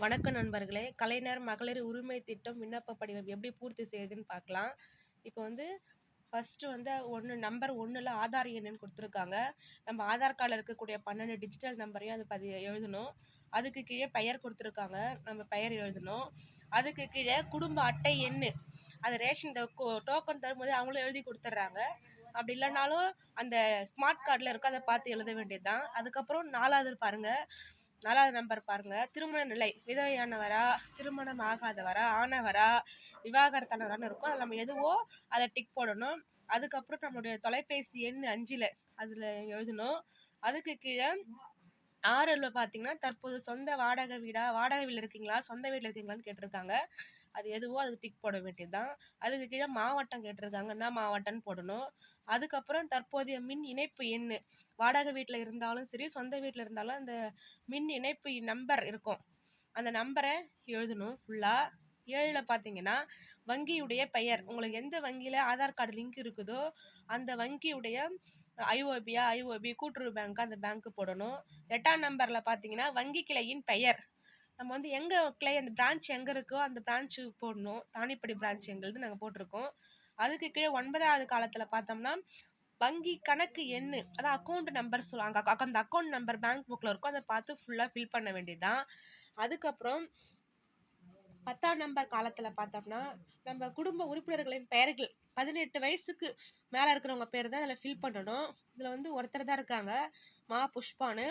வணக்கம் நண்பர்களே. கலைஞர் மகளிர் உரிமை திட்டம் விண்ணப்ப படிவம் எப்படி பூர்த்தி செய்யுதுன்னு பார்க்கலாம். இப்போ வந்து ஃபர்ஸ்ட்டு வந்து நம்பர் 1ல ஆதார் எண்ணுன்னு குடுத்துருக்காங்க. நம்ம ஆதார் கார்டுல இருக்கக்கூடிய 12 டிஜிட்டல் நம்பரையும் அது எழுதணும். அதுக்கு கீழே பெயர் குடுத்துருக்காங்க. நம்ம பெயர் எழுதணும். அதுக்கு கீழே குடும்ப அட்டை எண்ணு. அது ரேஷன் இந்த டோக்கன் தரும்போது அவங்களும் எழுதி குடுத்துடுறாங்க. அப்படி இல்லைனாலும் அந்த ஸ்மார்ட் கார்டில் இருக்கும், அதை பார்த்து எழுத வேண்டியது தான். அதுக்கப்புறம் 4வது நம்பர் பாருங்க. திருமண நிலை, விதவையானவரா, திருமணம் ஆகாதவரா, ஆனவரா, விவாகரத்தானவரான்னு இருக்கும். அதில் நம்ம எதுவோ அதை டிக் போடணும். அதுக்கப்புறம் நம்மளுடைய தொலைபேசி எண் 5ல் அதில் எழுதணும். அதுக்கு கீழே 6ல் பார்த்தீங்கன்னா, தற்போது சொந்த வாடகை வீட்டில் இருக்கீங்களா, சொந்த வீட்டில் இருக்கீங்களான்னு கேட்டிருக்காங்க. அது எதுவோ அதுக்கு டிக் போட வேண்டியதுதான். அதுக்கு கீழே மாவட்டம் கேட்டிருக்காங்க, என்ன மாவட்டம்னு போடணும். அதுக்கப்புறம் தற்போதைய மின் இணைப்பு எண், வாடகை வீட்டில் இருந்தாலும் சரி, சொந்த வீட்டில் இருந்தாலும் அந்த மின் இணைப்பு நம்பர் இருக்கும், அந்த நம்பரை எழுதணும் ஃபுல்லாக. 7ல் பார்த்தீங்கன்னா, வங்கியுடைய பெயர், உங்களுக்கு எந்த வங்கியில் ஆதார் கார்டு லிங்க் இருக்குதோ அந்த வங்கியுடைய ஐஓபி கூட்டுறவு பேங்க், அந்த பேங்க்கு போடணும். 8ஆம் நம்பரில் பார்த்தீங்கன்னா, வங்கி கிளையின் பெயர், நம்ம வந்து எங்கே கிளை, அந்த பிரான்ச் எங்கே இருக்கோ அந்த பிரான்ச்சு போடணும். தானிப்படி பிரான்ச் எங்களுது நாங்கள் போட்டிருக்கோம். அதுக்கு கீழே 9வது காலத்தில் பார்த்தோம்னா, வங்கி கணக்கு எண்ணு, அதான் அக்கௌண்ட் நம்பர் சொல்லுவாங்க. அந்த அக்கௌண்ட் நம்பர் பேங்க் புக்கில் இருக்கும், அதை பார்த்து ஃபுல்லாக ஃபில் பண்ண வேண்டியதுதான். அதுக்கப்புறம் 10ஆம் நம்பர் காலத்தில் பார்த்தோம்னா, நம்ம குடும்ப உறுப்பினர்களின் பெயர்கள் 18 வயசுக்கு மேலே இருக்கிறவங்க பேர் தான் அதில் ஃபில் பண்ணணும். இதில் வந்து ஒருத்தர் தான் இருக்காங்க, மா புஷ்பான்னு.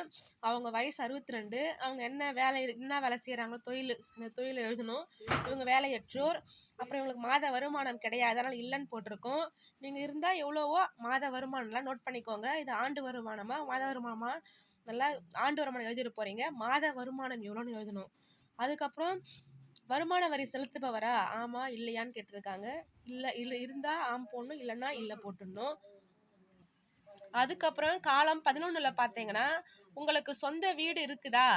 அவங்க வயசு 62. அவங்க என்ன வேலை செய்கிறாங்களோ தொழில், அந்த தொழிலை எழுதணும். இவங்க வேலையற்றோர். அப்புறம் இவங்களுக்கு மாத வருமானம் கிடையாது, அதனால் இல்லைன்னு போட்டிருக்கோம். நீங்கள் இருந்தால் எவ்வளவோ மாத வருமானம்லாம் நோட் பண்ணிக்கோங்க. இது ஆண்டு வருமானமா மாத வருமானமா, நல்லா ஆண்டு வருமானம் எழுதிட்டு போகிறீங்க. மாத வருமானம் எவ்வளோன்னு எழுதணும். அதுக்கப்புறம் வருமான வரி செலுத்துபவரா, ஆமா இல்லையான்னு கேட்டிருக்காங்க. இல்லை இருந்தா ஆம் போடணும், இல்லைன்னா இல்லை போட்டுடணும். அதுக்கப்புறம் காலம் 11ல் பார்த்தீங்கன்னா, உங்களுக்கு சொந்த வீடு இருக்குதா,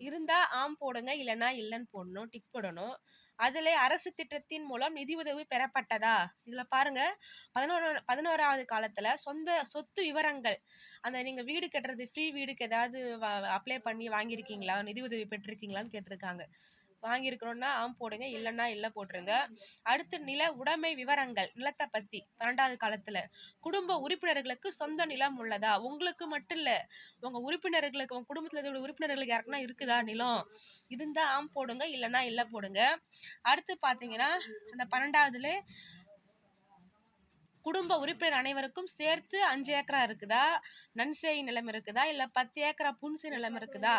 இருந்தா ஆம் போடுங்க, இல்லைன்னா இல்லைன்னு போடணும், டிக் போடணும். அதில் அரசு திட்டத்தின் மூலம் நிதி உதவி பெறப்பட்டதா, இதில் பாருங்க 11வது காலத்தில் சொத்து விவரங்கள், அந்த நீங்கள் வீடு கட்டுறது, ஃப்ரீ வீடுக்கு ஏதாவது அப்ளை பண்ணி வாங்கியிருக்கீங்களா, நிதி உதவி பெற்றிருக்கீங்களான்னு கேட்டிருக்காங்க. வாங்கியிருக்கிறோன்னா ஆம் போடுங்க, இல்லைன்னா இல்லை போட்டுருங்க. அடுத்து நில உடைமை விவரங்கள், நிலத்தை பற்றி 12வது காலத்தில் குடும்ப உறுப்பினர்களுக்கு சொந்த நிலம் உள்ளதா, உங்களுக்கு மட்டும் இல்லை உங்கள் உறுப்பினர்களுக்கு, உங்கள் குடும்பத்தில் இருக்கிற உறுப்பினர்களுக்கு யாருக்குன்னா இருக்குதா நிலம், இருந்தால் ஆம் போடுங்க, இல்லைன்னா இல்லை போடுங்க. அடுத்து பார்த்தீங்கன்னா, அந்த 12வதுல குடும்ப உறுப்பினர் அனைவருக்கும் சேர்த்து 5 ஏக்கரா இருக்குதா, நன்செய் நிலம் இருக்குதா, இல்லை 10 ஏக்கரா புன்செய் நிலம் இருக்குதா,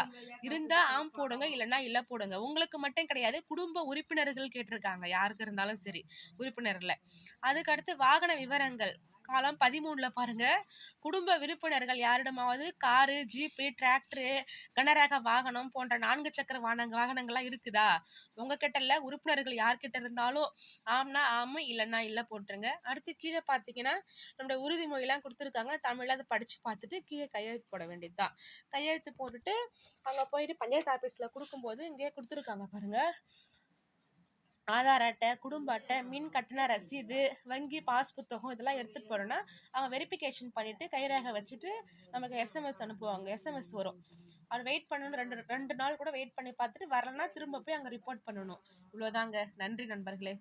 இருந்தா ஆம் போடுங்க, இல்லைன்னா இல்லை போடுங்க. உங்களுக்கு மட்டும் கிடையாது, குடும்ப உறுப்பினர்கள் கேட்டிருக்காங்க, யாருக்கு இருந்தாலும் சரி உறுப்பினர்ல. அதுக்கடுத்து வாகன விவரங்கள், காலம் 13ல் பாருங்க. குடும்ப உறுப்பினர்கள் யாரிடமாவது காரு, ஜீப்பு, டிராக்டரு, கனரக வாகனம் போன்ற 4 சக்கர வாகனங்கள்லாம் இருக்குதா, உங்ககிட்ட இல்லை, உறுப்பினர்கள் யார்கிட்ட இருந்தாலும் ஆம்னா ஆமு, இல்லைன்னா இல்லை போட்டுருங்க. அடுத்து கீழே பார்த்தீங்கன்னா, நம்மளோட உறுதிமொழிலாம் கொடுத்துருக்காங்க, தமிழில் அதை படித்து பார்த்துட்டு கீழே கையெழுத்து போட வேண்டியது தான். கையெழுத்து போட்டுட்டு அங்கே போயிட்டு பஞ்சாயத்து ஆஃபீஸில் கொடுக்கும்போது இங்கேயே கொடுத்துருக்காங்க பாருங்க, ஆதார் அட்டை, குடும்ப அட்டை, மின் கட்டண ரசீது, வங்கி பாஸ் புத்தகம், இதெல்லாம் எடுத்துகிட்டு போகிறோன்னா அவங்க வெரிஃபிகேஷன் பண்ணிவிட்டு கைரேகை வச்சுட்டு நமக்கு எஸ்எம்எஸ் அனுப்புவாங்க. எஸ்எம்எஸ் வரும், அது வெயிட் பண்ணணும். ரெண்டு நாள் கூட வெயிட் பண்ணி பார்த்துட்டு வரலன்னா திரும்ப போய் அங்கே ரிப்போர்ட் பண்ணணும். இவ்வளோதாங்க. நன்றி நண்பர்களே.